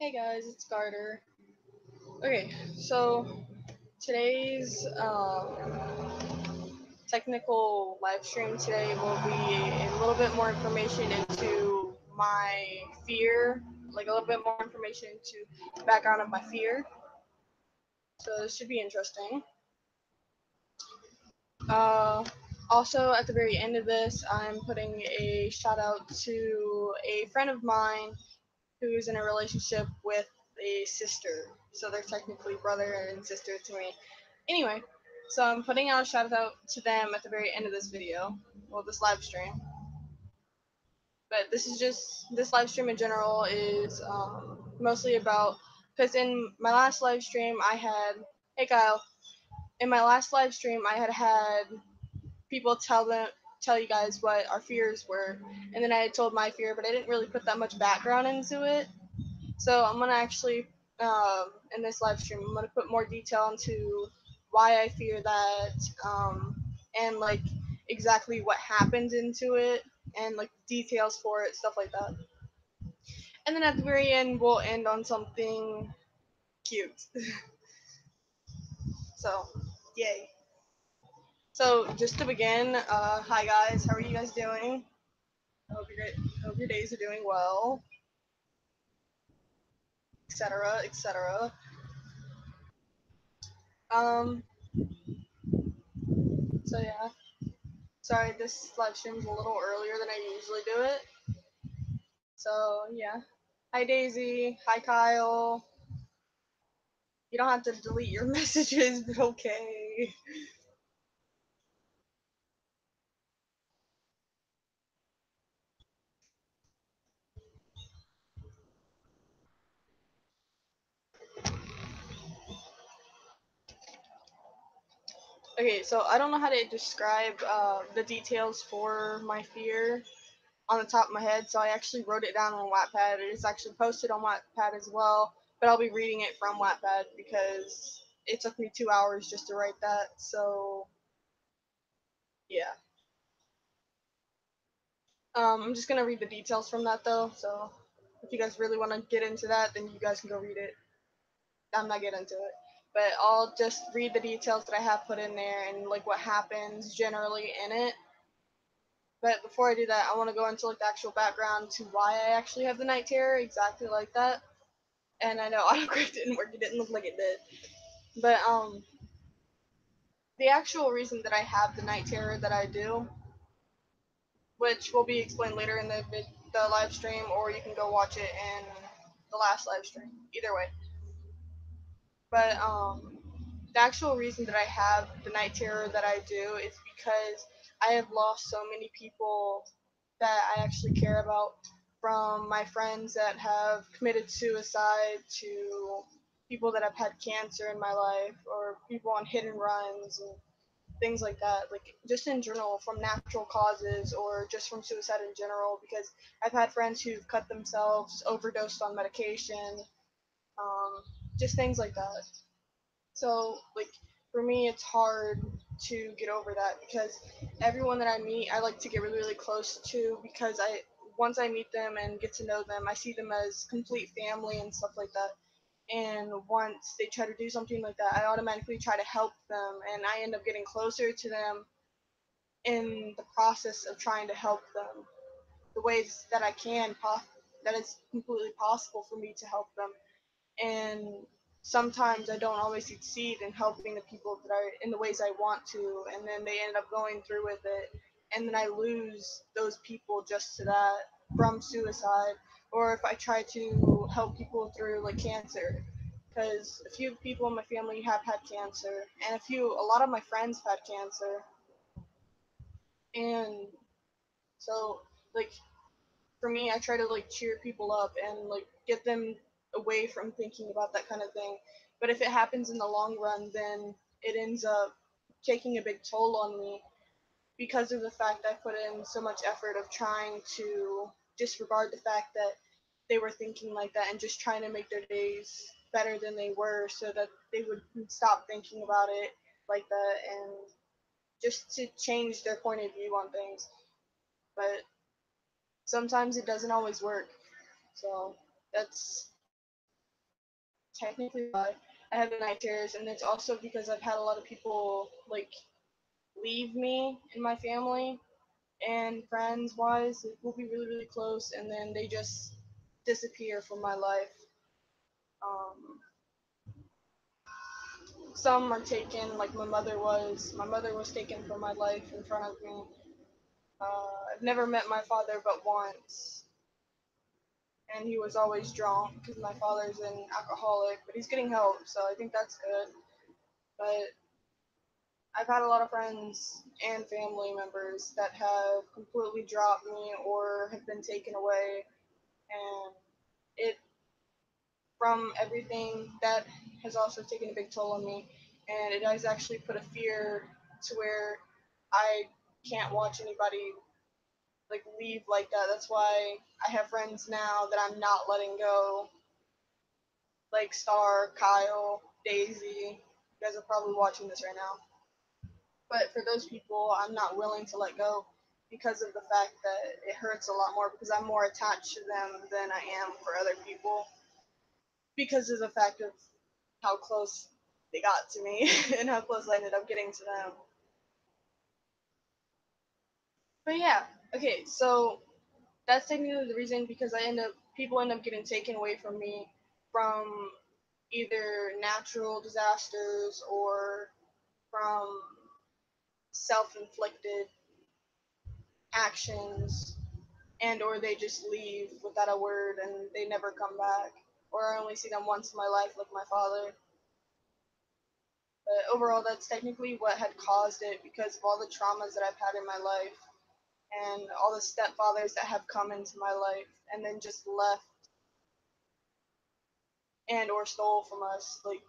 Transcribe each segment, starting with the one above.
Hey guys, it's Carter. Okay, so today's technical live stream today will be a little bit more information into my fear, like a little bit more information into the background of my fear. So this should be interesting. Uh, Also, at the very end of this, I'm putting a shout out to a friend of mine who's in a relationship with a sister. So they're technically brother and sister to me. Anyway, so I'm putting out a shout out to them at the very end of this video, well, this live stream. But this is just, this live stream in general is mostly about, because in my last live stream I had, hey Kyle, in my last live stream I had people tell you guys what our fears were, and then I had told my fear, but I didn't really put that much background into it. So I'm gonna actually, in this live stream, I'm gonna put more detail into why I fear that, and like exactly what happened into it, and like details for it, stuff like that. And then at the very end, we'll end on something cute. So, yay. So just to begin, hi guys, how are you guys doing? I hope hope your days are doing well, etc., etc. Um, so yeah. Sorry, this live stream's a little earlier than I usually do it. So yeah. Hi Daisy. Hi Kyle. You don't have to delete your messages, but okay. Okay, so I don't know how to describe the details for my fear on the top of my head, so I actually wrote it down on Wattpad. It is actually posted on Wattpad as well, but I'll be reading it from Wattpad because it took me 2 hours just to write that. So yeah. I'm just gonna read the details from that though. So if you guys really want to get into that, then you guys can go read it. I'm not getting into it, but I'll just read the details that I have put in there and like what happens generally in it. But before I do that, I want to go into like the actual background to why I actually have the night terror exactly like that. And I know autocorrect didn't work; it didn't look like it did. But the actual reason that I have the night terror that I do, which will be explained later in the live stream, or you can go watch it in the last live stream. Either way. But the actual reason that I have the night terror that I do is because I have lost so many people that I actually care about, from my friends that have committed suicide to people that have had cancer in my life, or people on hit and runs and things like that, like just in general from natural causes or just from suicide in general, because I've had friends who've cut themselves, overdosed on medication, um, just things like that. So like for me, it's hard to get over that because everyone that I meet, I like to get really really close to, because I once I meet them and get to know them, I see them as complete family and stuff like that. And once they try to do something like that, I automatically try to help them, and I end up getting closer to them in the process of trying to help them the ways that I can, that it's completely possible for me to help them. And sometimes I don't always succeed in helping the people that are in the ways I want to, and then they end up going through with it, and then I lose those people just to that, from suicide. Or if I try to help people through like cancer, because a few people in my family have had cancer, and a lot of my friends have had cancer, and so like for me, I try to like cheer people up and like get them away from thinking about that kind of thing. But if it happens in the long run, then it ends up taking a big toll on me, because of the fact I put in so much effort of trying to disregard the fact that they were thinking like that, and just trying to make their days better than they were, so that they would stop thinking about it like that, and just to change their point of view on things. But sometimes it doesn't always work. So that's technically why I have the night terrors, and it's also because I've had a lot of people like leave me in my family and friends wise. Like, we'll be really really close, and then they just disappear from my life. Um, some are taken, like my mother was. My mother was taken from my life in front of me. I've never met my father but once, and he was always drunk because my father's an alcoholic, but he's getting help, so I think that's good. But I've had a lot of friends and family members that have completely dropped me or have been taken away, and it from everything that has also taken a big toll on me, and it has actually put a fear to where I can't watch anybody like leave like that. That's why I have friends now that I'm not letting go, like Star, Kyle, Daisy. You guys are probably watching this right now. But for those people, I'm not willing to let go because of the fact that it hurts a lot more because I'm more attached to them than I am for other people because of the fact of how close they got to me and how close I ended up getting to them. But yeah, okay, so that's technically the reason because people end up getting taken away from me from either natural disasters or from self-inflicted actions, and or they just leave without a word and they never come back, or I only see them once in my life like my father. But overall that's technically what had caused it because of all the traumas that I've had in my life and all the stepfathers that have come into my life and then just left and or stole from us. Like,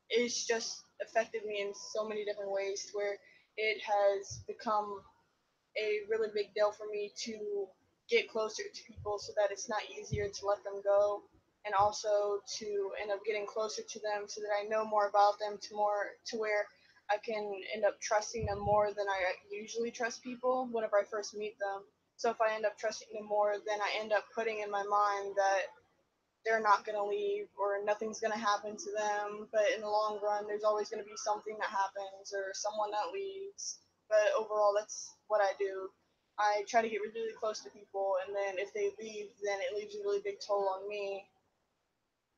it's just affected me in so many different ways to where it has become a really big deal for me to get closer to people so that it's not easier to let them go, and also to end up getting closer to them so that I know more about them to where I can end up trusting them more than I usually trust people whenever I first meet them. So if I end up trusting them more, then I end up putting in my mind that they're not going to leave or nothing's going to happen to them. But in the long run, there's always going to be something that happens or someone that leaves. But overall, that's what I do. I try to get really close to people, and then if they leave, then it leaves a really big toll on me,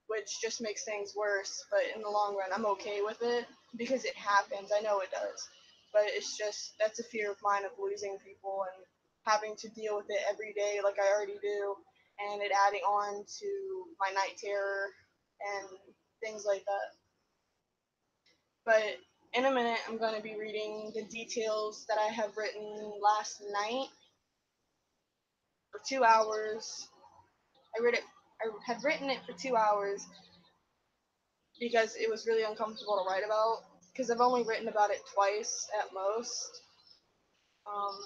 which just makes things worse. But in the long run, I'm okay with it because it happens. I know it does. But it's just that's a fear of mine of losing people and having to deal with it every day like I already do, and it adding on to my night terror and things like that. But in a minute, I'm going to be reading the details that I have written last night for 2 hours. I read it. I had written it for 2 hours because it was really uncomfortable to write about. Because I've only written about it twice at most. Um,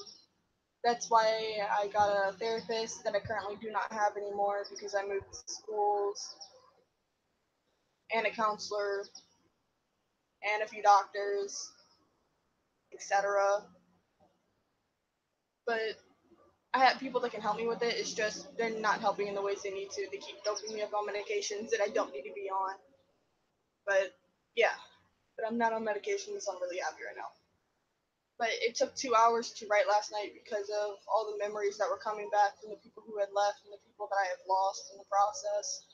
that's why I got a therapist that I currently do not have anymore because I moved schools, and a counselor and a few doctors, etc. But I have people that can help me with it. It's just they're not helping in the ways they need to. They keep doping me up on medications that I don't need to be on. But yeah, but I'm not on medications, so I'm really happy right now. But it took 2 hours to write last night because of all the memories that were coming back from the people who had left and the people that I have lost in the process.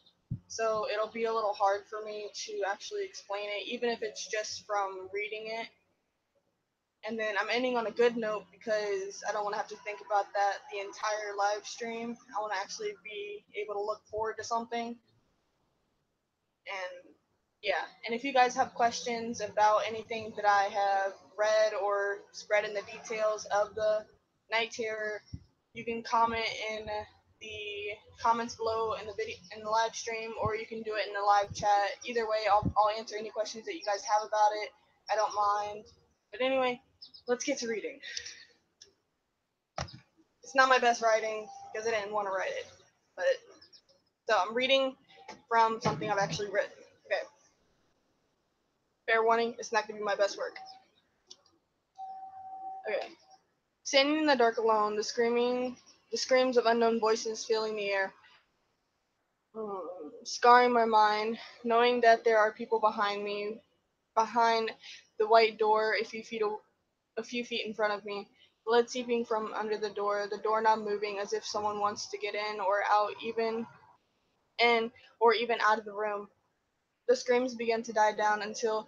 So it'll be a little hard for me to actually explain it, even if it's just from reading it. And then I'm ending on a good note because I don't want to have to think about that the entire live stream. I want to actually be able to look forward to something. And yeah, and if you guys have questions about anything that I have read or spread in the details of the night terror, you can comment in the comments below in the video in the live stream, or you can do it in the live chat. Either way, I'll answer any questions that you guys have about it. I don't mind. But anyway, let's get to reading. It's not my best writing because I didn't want to write it, but so I'm reading from something I've actually written. Okay. Fair warning, it's not gonna be my best work. Okay. Standing in the dark alone, the screams of unknown voices filling the air. scarring my mind, knowing that there are people behind me, behind the white door, a few feet in front of me. Blood seeping from under the doorknob moving as if someone wants to get in or out, in or even out of the room. The screams begin to die down until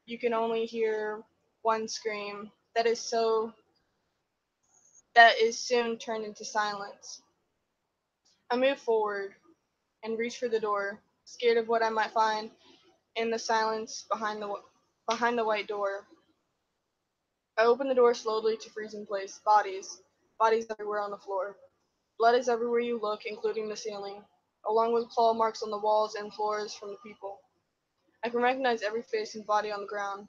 you can only hear one scream that is soon turned into silence. I move forward and reach for the door, scared of what I might find in the silence behind the white door. I open the door slowly to freeze in place. Bodies everywhere on the floor. Blood is everywhere you look, including the ceiling, along with claw marks on the walls and floors from the people. I can recognize every face and body on the ground.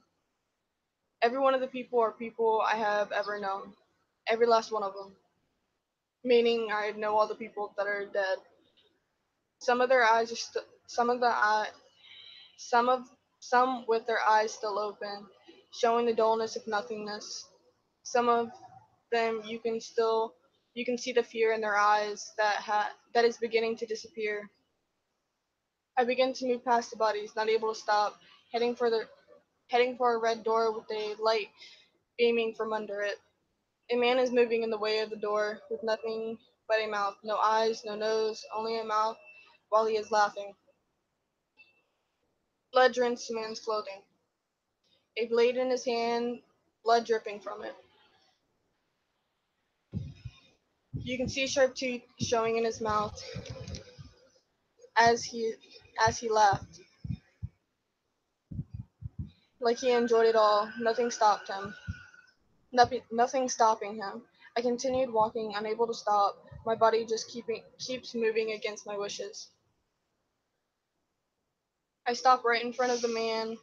Every one of the people are people I have ever known. Every last one of them. Meaning I know all the people that are dead. Some of their eyes are some of the eye, some of some with their eyes still open, showing the dullness of nothingness. Some of them you can see the fear in their eyes that is beginning to disappear. I begin to move past the bodies, not able to stop, heading for a red door with a light beaming from under it. A man is moving in the way of the door with nothing but a mouth, no eyes, no nose, only a mouth while he is laughing. Blood drenched the man's clothing. A blade in his hand, blood dripping from it. You can see sharp teeth showing in his mouth as he as he laughed, like he enjoyed it all. Nothing stopped him. Nothing stopping him. I continued walking, unable to stop. My body just keeps moving against my wishes. I stop right in front of the man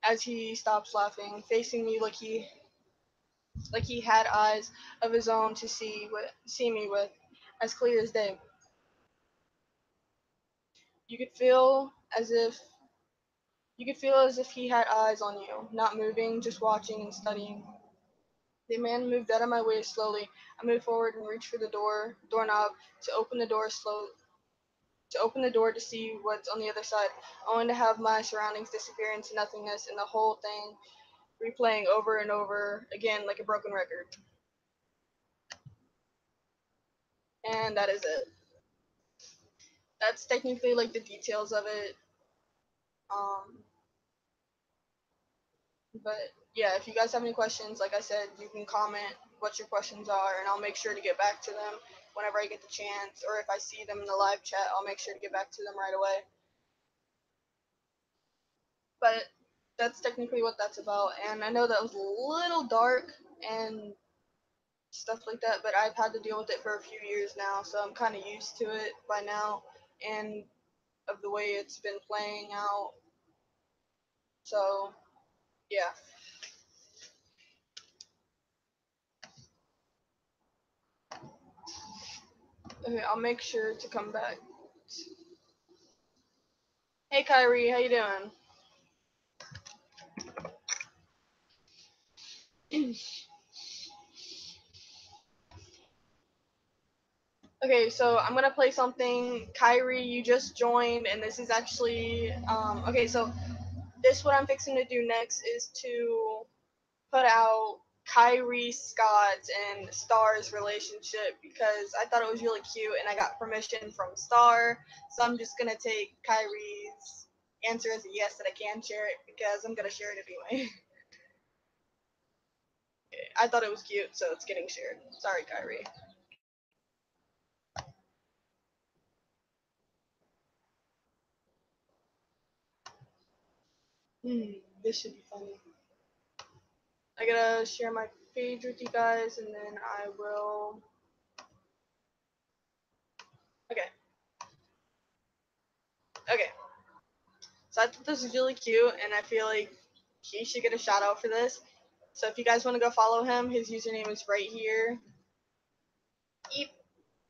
as he stops laughing, facing me like he had eyes of his own to see me with, as clear as day. You could feel as if you could feel as if he had eyes on you, not moving, just watching and studying. The man moved out of my way slowly. I moved forward and reached for the doorknob to open the door to open the door to see what's on the other side, only to have my surroundings disappear into nothingness and the whole thing replaying over and over again like a broken record. And that is it. That's technically like the details of it. Um, but yeah, if you guys have any questions, like I said, you can comment what your questions are, and I'll make sure to get back to them whenever I get the chance, or if I see them in the live chat, I'll make sure to get back to them right away. But that's technically what that's about, and I know that was a little dark and stuff like that, but I've had to deal with it for a few years now, so I'm kind of used to it by now, and of the way it's been playing out. So yeah. Okay, I'll make sure to come back. Hey Kyrie, how you doing? Okay, so I'm gonna play something. Kyrie, you just joined, and this is actually okay. So this what I'm fixing to do next is to put out Kyrie Scott and Star's relationship because I thought it was really cute, and I got permission from Star, so I'm just gonna take Kyrie's answer as a yes that I can share it because I'm gonna share it anyway. I thought it was cute, so it's getting shared. Sorry, Kyrie. This should be funny. I gotta share my page with you guys, and then I will. Okay, okay. So I thought this was really cute, and I feel like he should get a shout out for this. So if you guys want to go follow him, his username is right here. Eep.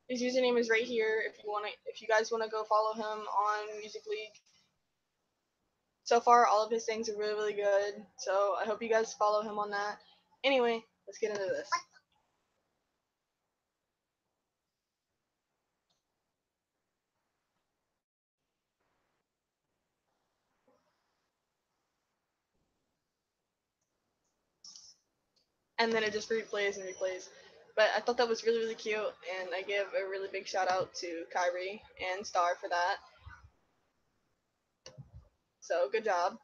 His username is right here. If you guys wanna go follow him on Music League. So far, all of his things are really, really good. So I hope you guys follow him on that. Anyway, let's get into this. and then it just replays and replays. But I thought that was really, really cute, and I give a really big shout out to Kyrie and Star for that. So good job,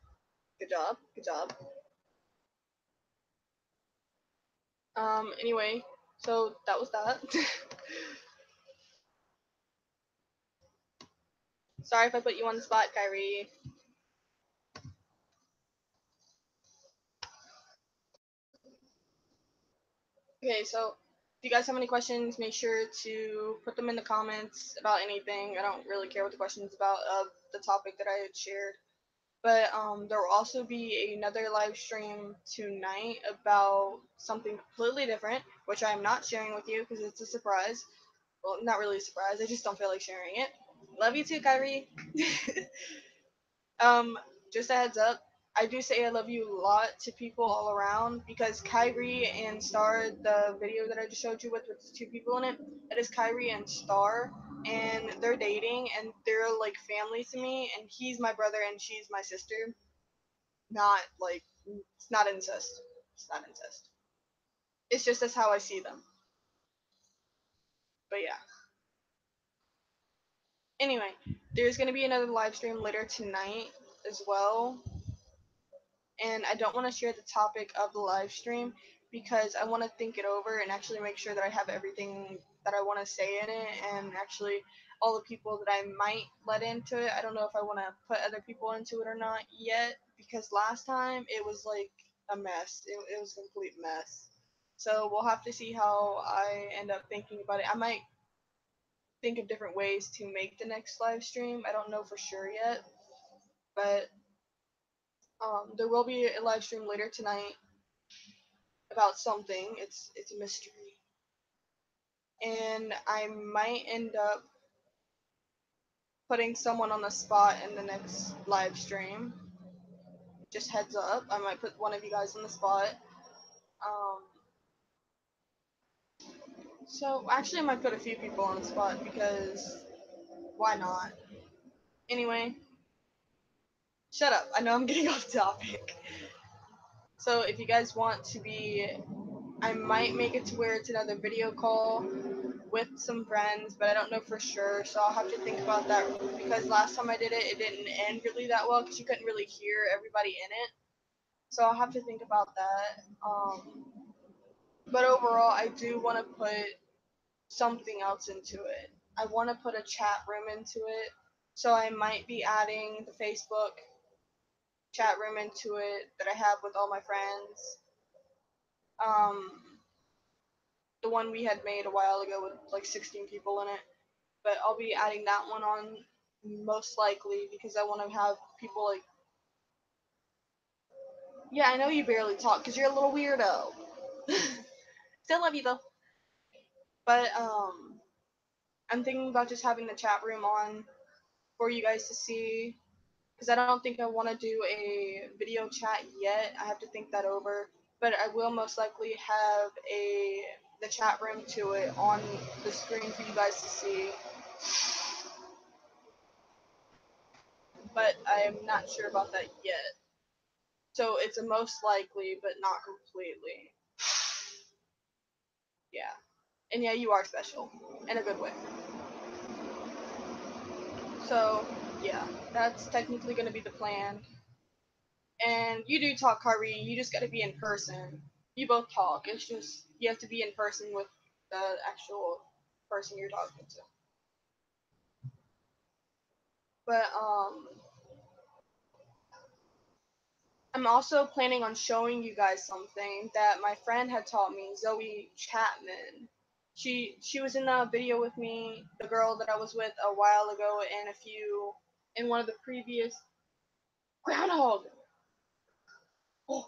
good job, good job. Anyway, so that was that. Sorry if I put you on the spot, Kyrie. Okay, so if you guys have any questions, make sure to put them in the comments about anything. I don't really care what the question is about of the topic that I had shared. But there will also be another live stream tonight about something completely different, which I am not sharing with you because it's a surprise. Well, not really a surprise. I just don't feel like sharing it. Love you too, Kyrie. Um, just a heads up, I do say I love you a lot to people all around because Kyrie and Star, the video that I just showed you with the two people in it, that is Kyrie and Star, and they're dating and they're like family to me, and he's my brother and she's my sister. Not like, it's not incest. It's not incest. It's just that's how I see them. But yeah. Anyway, there's gonna be another live stream later tonight as well, and I don't want to share the topic of the live stream because I want to think it over and actually make sure that I have everything that I want to say in it, and actually all the people that I might let into it. I don't know if I want to put other people into it or not yet because last time it was like a mess. It was a complete mess. So we'll have to see how I end up thinking about it. I might think of different ways to make the next live stream. I don't know for sure yet, but there will be a live stream later tonight about something. It's a mystery, and I might end up putting someone on the spot in the next live stream. Just heads up, I might put one of you guys on the spot. Um, so actually, I might put a few people on the spot because why not? Anyway, shut up. I know I'm getting off topic. So if you guys want to be, I might make it to where it's another video call with some friends, but I don't know for sure, so I'll have to think about that because last time I did it, it didn't end really that well because you couldn't really hear everybody in it. So I'll have to think about that. But overall, I do want to put something else into it. I want to put a chat room into it, so I might be adding the Facebook chat room into it that I have with all my friends. Um, the one we had made a while ago with like 16 people in it, but I'll be adding that one on most likely because I want to have people like, yeah, I know you barely talk because you're a little weirdo. Still love you though. But I'm thinking about just having the chat room on for you guys to see because I don't think I want to do a video chat yet. I have to think that over. But I will most likely have the chat room to it on the screen for you guys to see. But I'm not sure about that yet. So it's a most likely, but not completely. Yeah. And yeah, you are special in a good way. So yeah, that's technically gonna be the plan. And you do talk, Kyrie. You just gotta be in person. You both talk. It's just you have to be in person with the actual person you're talking to. But I'm also planning on showing you guys something that my friend had taught me, Zoe Chapman. She was in a video with me, the girl that I was with a while ago, and in one of the previous groundhog. Oh,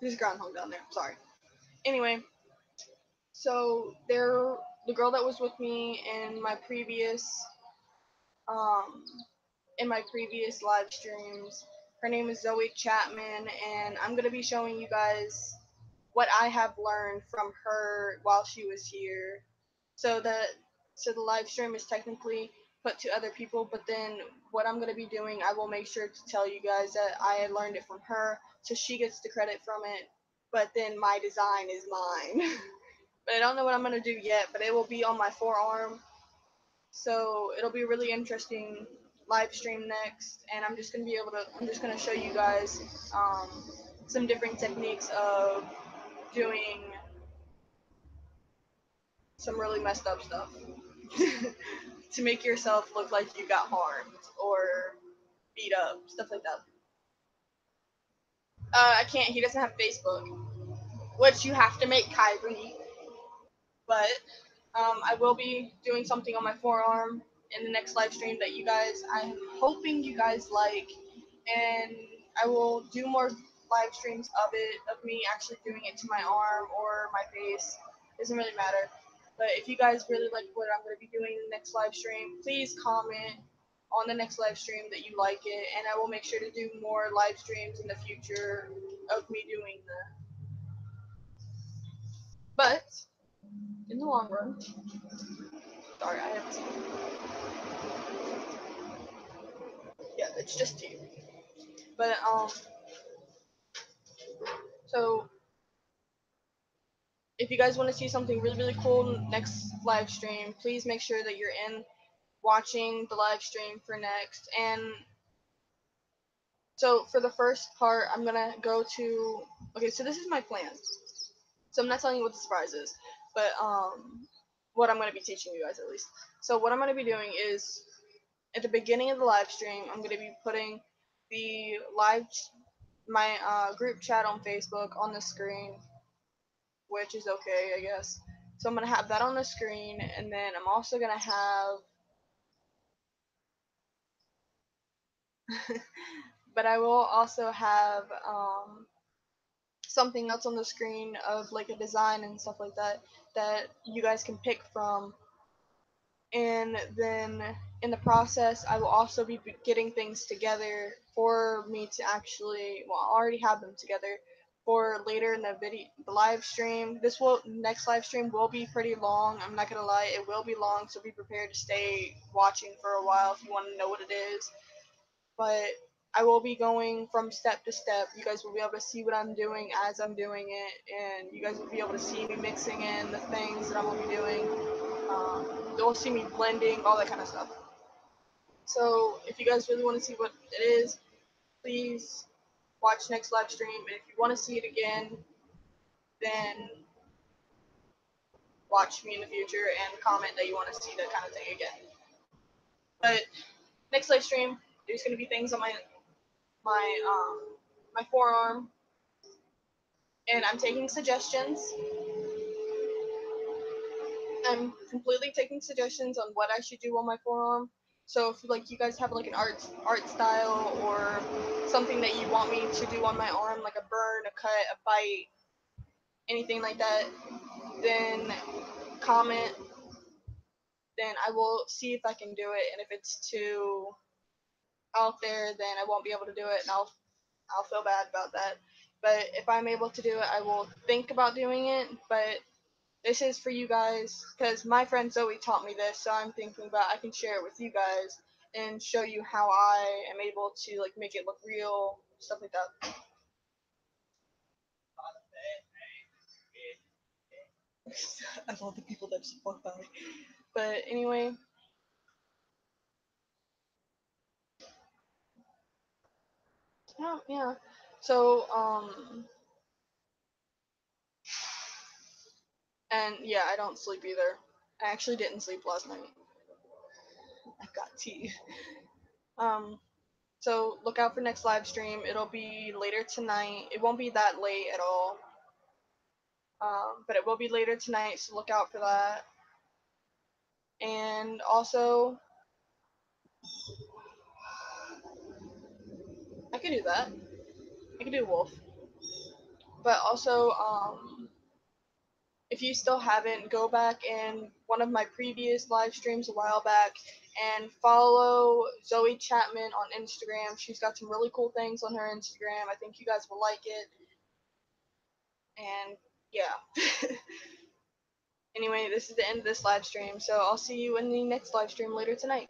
there's a groundhog down there. Sorry. Anyway, so the girl that was with me um in my previous live streams, her name is Zoe Chapman, and I'm gonna be showing you guys what I have learned from her while she was here. So the live stream is technically put to other people, but then what I'm gonna be doing, I will make sure to tell you guys that I had learned it from her, so she gets the credit from it. but then my design is mine. But I don't know what I'm gonna do yet, but it will be on my forearm. So it'll be a really interesting live stream next, and I'm just gonna show you guys some different techniques of doing some really messed up stuff to make yourself look like you got harmed or beat up, stuff like that. I can't. He doesn't have Facebook, which you have to make Kyrie. But I will be doing something on my forearm in the next live stream that I'm hoping you guys like, and I will do more live streams of it, of me actually doing it to my arm or my face. Doesn't really matter. But if you guys really like what I'm going to be doing in the next live stream, please comment on the next live stream that you like it, and I will make sure to do more live streams in the future of me doing that. But in the long run, sorry, I have tea. Yeah, it's just tea. But so if you guys want to see something really really cool next live stream, please make sure that you're in watching the live stream for next. And so for the first part, I'm gonna go to. Okay, so this is my plan. So I'm not telling you what the surprise is, but what I'm gonna be teaching you guys at least. So what I'm gonna be doing is at the beginning of the live stream, I'm gonna be putting the my group chat on Facebook on the screen, which is okay, I guess. So I'm gonna have that on the screen, and then I'm also gonna have, but I will also have something else on the screen of like a design and stuff like that that you guys can pick from. And then in the process, I will also be getting things together for me to actually, well, I already have them together for later in the live stream. Next live stream will be pretty long. I'm not gonna lie, it will be long, so be prepared to stay watching for a while if you want to know what it is. But I will be going from step to step. You guys will be able to see what I'm doing as I'm doing it, and you guys will be able to see me mixing in the things that I'm gonna be doing. You'll see me blending, all that kind of stuff. So if you guys really want to see what it is, please watch next live stream. And if you want to see it again, then watch me in the future and comment that you want to see that kind of thing again. But next live stream, there's gonna be things on my my forearm, and I'm taking suggestions. I'm completely taking suggestions on what I should do on my forearm. So if like you guys have like an art style or something that you want me to do on my arm, like a burn, a cut, a bite, anything like that, then comment. Then I will see if I can do it, and if it's too out there, then I won't be able to do it, and I'll feel bad about that. But if I'm able to do it, I will think about doing it. But this is for you guys because my friend Zoe taught me this, so I'm thinking about I can share it with you guys and show you how I am able to like make it look real, stuff like that. Of all the people that just walked by. But anyway, yeah. So and yeah, I don't sleep either. I actually didn't sleep last night. I got tea. Um, so look out for next live stream. It'll be later tonight. It won't be that late at all. But it will be later tonight, so look out for that. And also, I could do that. I could do Wolf. But also, if you still haven't, go back in one of my previous live streams a while back and follow Zoe Chapman on Instagram. She's got some really cool things on her Instagram. I think you guys will like it. And yeah. Anyway, this is the end of this live stream, so I'll see you in the next live stream later tonight.